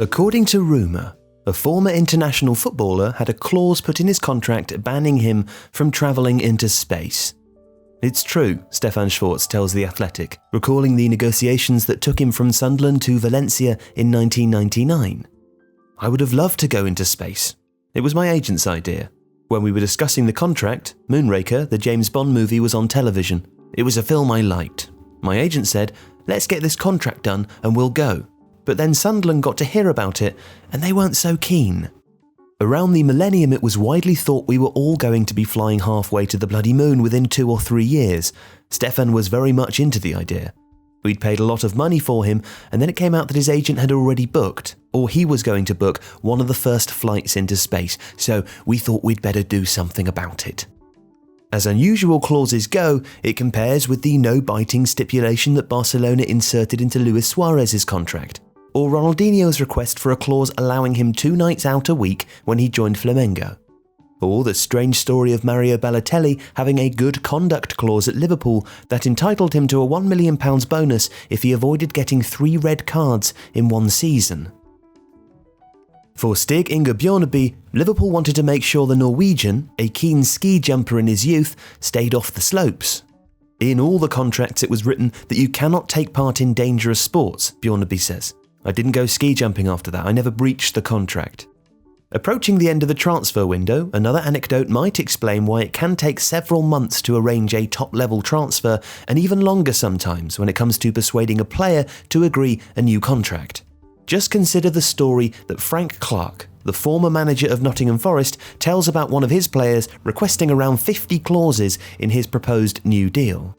According to rumour, a former international footballer had a clause put in his contract banning him from travelling into space. It's true, Stefan Schwarz tells The Athletic, recalling the negotiations that took him from Sunderland to Valencia in 1999. I would have loved to go into space. It was my agent's idea. When we were discussing the contract, Moonraker, the James Bond movie, was on television. It was a film I liked. My agent said, let's get this contract done and we'll go. But then Sunderland got to hear about it and they weren't so keen. Around the millennium, it was widely thought we were all going to be flying halfway to the bloody moon within 2 or 3 years. Stefan was very much into the idea. We'd paid a lot of money for him, and then it came out that his agent had already booked, or he was going to book, one of the first flights into space, so we thought we'd better do something about it. As unusual clauses go, it compares with the no-biting stipulation that Barcelona inserted into Luis Suarez's contract, or Ronaldinho's request for a clause allowing him 2 nights out a week when he joined Flamengo, or the strange story of Mario Balotelli having a good conduct clause at Liverpool that entitled him to a £1 million bonus if he avoided getting 3 red cards in 1 season. For Stig Inge Bjørnebye, Liverpool wanted to make sure the Norwegian, a keen ski jumper in his youth, stayed off the slopes. In all the contracts it was written that you cannot take part in dangerous sports, Bjørnebye says. I didn't go ski jumping after that, I never breached the contract. Approaching the end of the transfer window, another anecdote might explain why it can take several months to arrange a top-level transfer, and even longer sometimes when it comes to persuading a player to agree a new contract. Just consider the story that Frank Clark, the former manager of Nottingham Forest, tells about one of his players requesting around 50 clauses in his proposed new deal.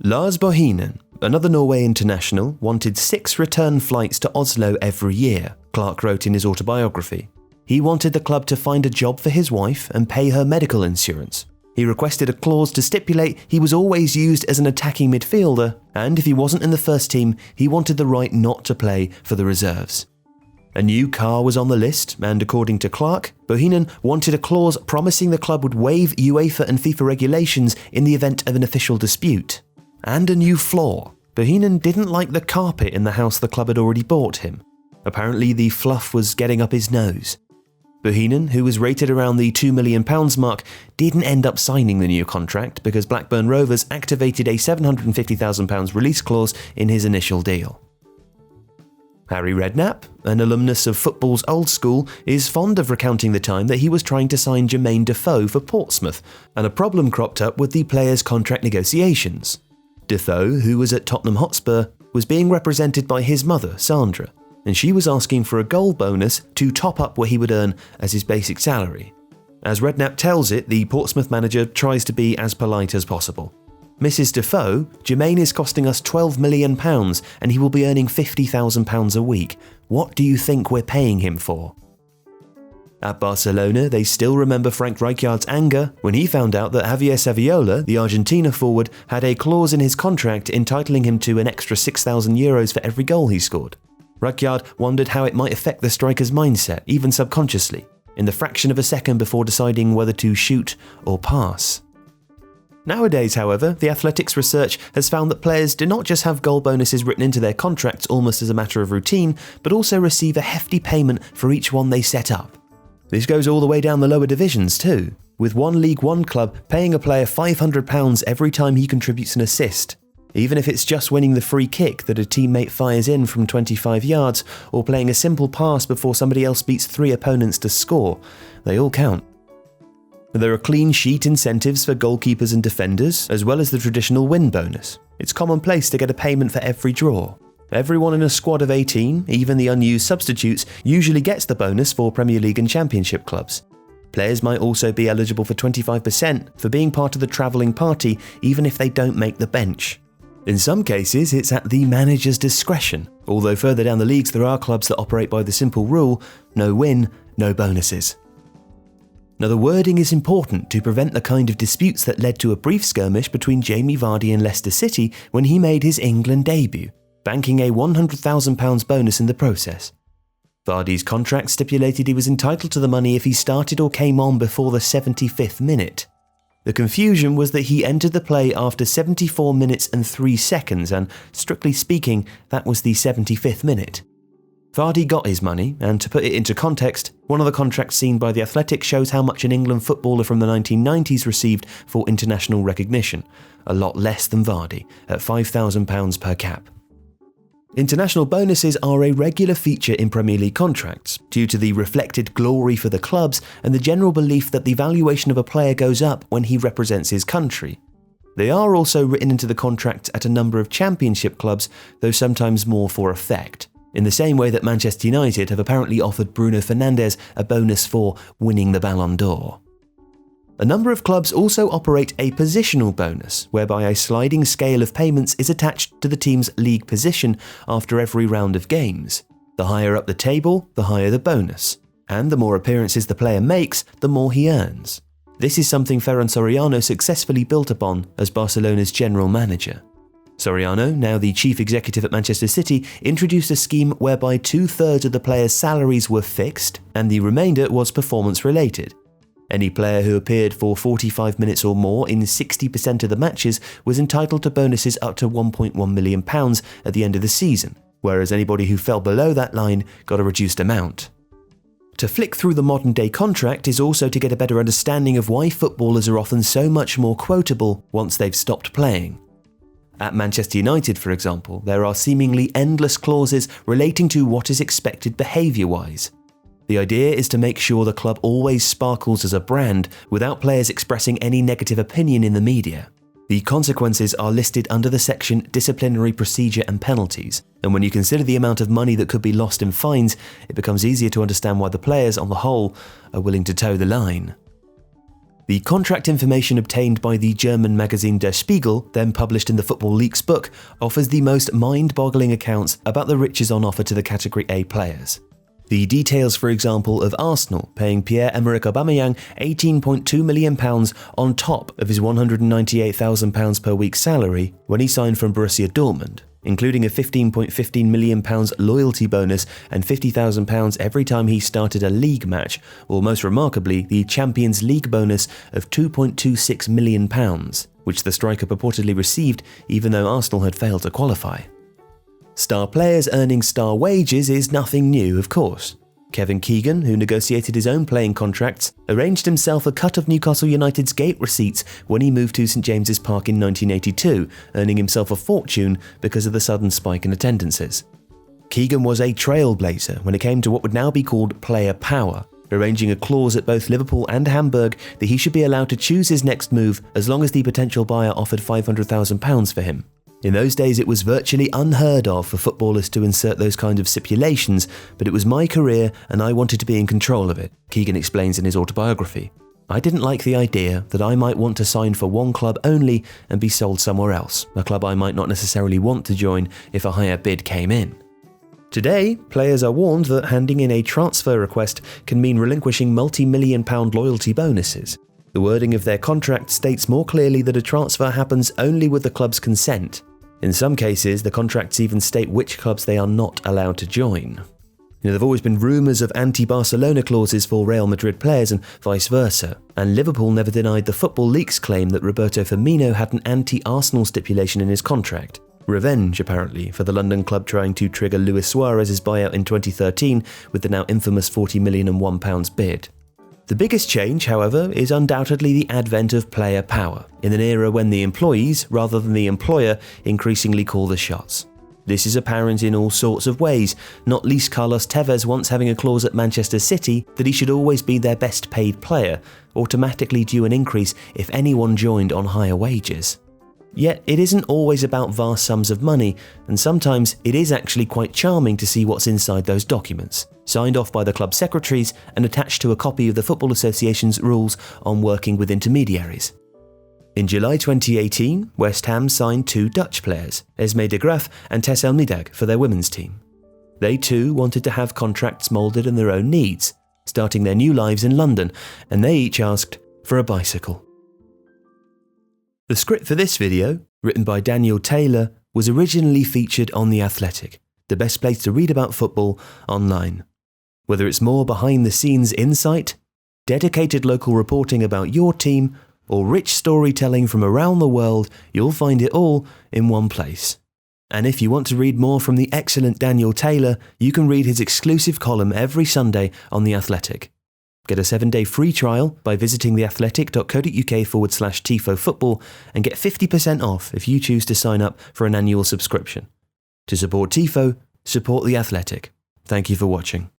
Lars Bohinen, another Norway international, wanted 6 return flights to Oslo every year, Clark wrote in his autobiography. He wanted the club to find a job for his wife and pay her medical insurance. He requested a clause to stipulate he was always used as an attacking midfielder, and if he wasn't in the first team, he wanted the right not to play for the reserves. A new car was on the list, and according to Clark, Bohinen wanted a clause promising the club would waive UEFA and FIFA regulations in the event of an official dispute. And a new floor. Bohinen didn't like the carpet in the house the club had already bought him. Apparently the fluff was getting up his nose. Bohinen, who was rated around the £2 million mark, didn't end up signing the new contract because Blackburn Rovers activated a £750,000 release clause in his initial deal. Harry Redknapp, an alumnus of football's old school, is fond of recounting the time that he was trying to sign Jermaine Defoe for Portsmouth, and a problem cropped up with the player's contract negotiations. Defoe, who was at Tottenham Hotspur, was being represented by his mother, Sandra, and she was asking for a goal bonus to top up what he would earn as his basic salary. As Redknapp tells it, the Portsmouth manager tries to be as polite as possible. Mrs. Defoe, Jermaine is costing us £12 million and he will be earning £50,000 a week. What do you think we're paying him for? At Barcelona, they still remember Frank Rijkaard's anger when he found out that Javier Saviola, the Argentina forward, had a clause in his contract entitling him to an extra €6,000 for every goal he scored. Rijkaard wondered how it might affect the striker's mindset, even subconsciously, in the fraction of a second before deciding whether to shoot or pass. Nowadays, however, the Athletic's research has found that players do not just have goal bonuses written into their contracts almost as a matter of routine, but also receive a hefty payment for each one they set up. This goes all the way down the lower divisions too, with one League One club paying a player £500 every time he contributes an assist, even if it's just winning the free kick that a teammate fires in from 25 yards or playing a simple pass before somebody else beats 3 opponents to score. They all count. There are clean sheet incentives for goalkeepers and defenders, as well as the traditional win bonus. It's commonplace to get a payment for every draw. Everyone in a squad of 18, even the unused substitutes, usually gets the bonus for Premier League and Championship clubs. Players might also be eligible for 25% for being part of the travelling party, even if they don't make the bench. In some cases, it's at the manager's discretion, although further down the leagues there are clubs that operate by the simple rule, no win, no bonuses. Now the wording is important to prevent the kind of disputes that led to a brief skirmish between Jamie Vardy and Leicester City when he made his England debut, banking a £100,000 bonus in the process. Vardy's contract stipulated he was entitled to the money if he started or came on before the 75th minute. The confusion was that he entered the play after 74 minutes and 3 seconds, and strictly speaking, that was the 75th minute. Vardy got his money, and to put it into context, one of the contracts seen by The Athletic shows how much an England footballer from the 1990s received for international recognition, a lot less than Vardy, at £5,000 per cap. International bonuses are a regular feature in Premier League contracts, due to the reflected glory for the clubs and the general belief that the valuation of a player goes up when he represents his country. They are also written into the contracts at a number of Championship clubs, though sometimes more for effect, in the same way that Manchester United have apparently offered Bruno Fernandes a bonus for winning the Ballon d'Or. A number of clubs also operate a positional bonus, whereby a sliding scale of payments is attached to the team's league position after every round of games. The higher up the table, the higher the bonus, and the more appearances the player makes, the more he earns. This is something Ferran Soriano successfully built upon as Barcelona's general manager. Soriano, now the chief executive at Manchester City, introduced a scheme whereby 2/3 of the players' salaries were fixed and the remainder was performance-related. Any player who appeared for 45 minutes or more in 60% of the matches was entitled to bonuses up to £1.1 million at the end of the season, whereas anybody who fell below that line got a reduced amount. To flick through the modern-day contract is also to get a better understanding of why footballers are often so much more quotable once they've stopped playing. At Manchester United, for example, there are seemingly endless clauses relating to what is expected behaviour-wise. The idea is to make sure the club always sparkles as a brand without players expressing any negative opinion in the media. The consequences are listed under the section Disciplinary Procedure and Penalties, and when you consider the amount of money that could be lost in fines, it becomes easier to understand why the players, on the whole, are willing to toe the line. The contract information obtained by the German magazine Der Spiegel, then published in the Football Leaks book, offers the most mind-boggling accounts about the riches on offer to the Category A players. The details, for example, of Arsenal paying Pierre-Emerick Aubameyang £18.2 million on top of his £198,000 per week salary when he signed from Borussia Dortmund, including a £15.15 million loyalty bonus and £50,000 every time he started a league match, or most remarkably, the Champions League bonus of £2.26 million, which the striker purportedly received even though Arsenal had failed to qualify. Star players earning star wages is nothing new, of course. Kevin Keegan, who negotiated his own playing contracts, arranged himself a cut of Newcastle United's gate receipts when he moved to St James's Park in 1982, earning himself a fortune because of the sudden spike in attendances. Keegan was a trailblazer when it came to what would now be called player power, arranging a clause at both Liverpool and Hamburg that he should be allowed to choose his next move as long as the potential buyer offered £500,000 for him. In those days, it was virtually unheard of for footballers to insert those kind of stipulations, but it was my career and I wanted to be in control of it, Keegan explains in his autobiography. I didn't like the idea that I might want to sign for one club only and be sold somewhere else, a club I might not necessarily want to join if a higher bid came in. Today, players are warned that handing in a transfer request can mean relinquishing multi-million-pound loyalty bonuses. The wording of their contract states more clearly that a transfer happens only with the club's consent. In some cases, the contracts even state which clubs they are not allowed to join. There have always been rumours of anti-Barcelona clauses for Real Madrid players and vice versa, and Liverpool never denied the Football Leaks claim that Roberto Firmino had an anti-Arsenal stipulation in his contract. Revenge, apparently, for the London club trying to trigger Luis Suarez's buyout in 2013 with the now infamous £40,000,001 bid. The biggest change, however, is undoubtedly the advent of player power, in an era when the employees, rather than the employer, increasingly call the shots. This is apparent in all sorts of ways, not least Carlos Tevez once having a clause at Manchester City that he should always be their best paid player, automatically due an increase if anyone joined on higher wages. Yet it isn't always about vast sums of money, and sometimes it is actually quite charming to see what's inside those documents, signed off by the club secretaries and attached to a copy of the Football Association's rules on working with intermediaries. In July 2018, West Ham signed 2 Dutch players, Esme de Graaf and Tess Elmidag, for their women's team. They too wanted to have contracts moulded in their own needs, starting their new lives in London, and they each asked for a bicycle. The script for this video, written by Daniel Taylor, was originally featured on The Athletic, the best place to read about football online. Whether it's more behind-the-scenes insight, dedicated local reporting about your team, or rich storytelling from around the world, you'll find it all in one place. And if you want to read more from the excellent Daniel Taylor, you can read his exclusive column every Sunday on The Athletic. Get a 7-day free trial by visiting theathletic.co.uk/Tifo Football and get 50% off if you choose to sign up for an annual subscription. To support Tifo, support The Athletic. Thank you for watching.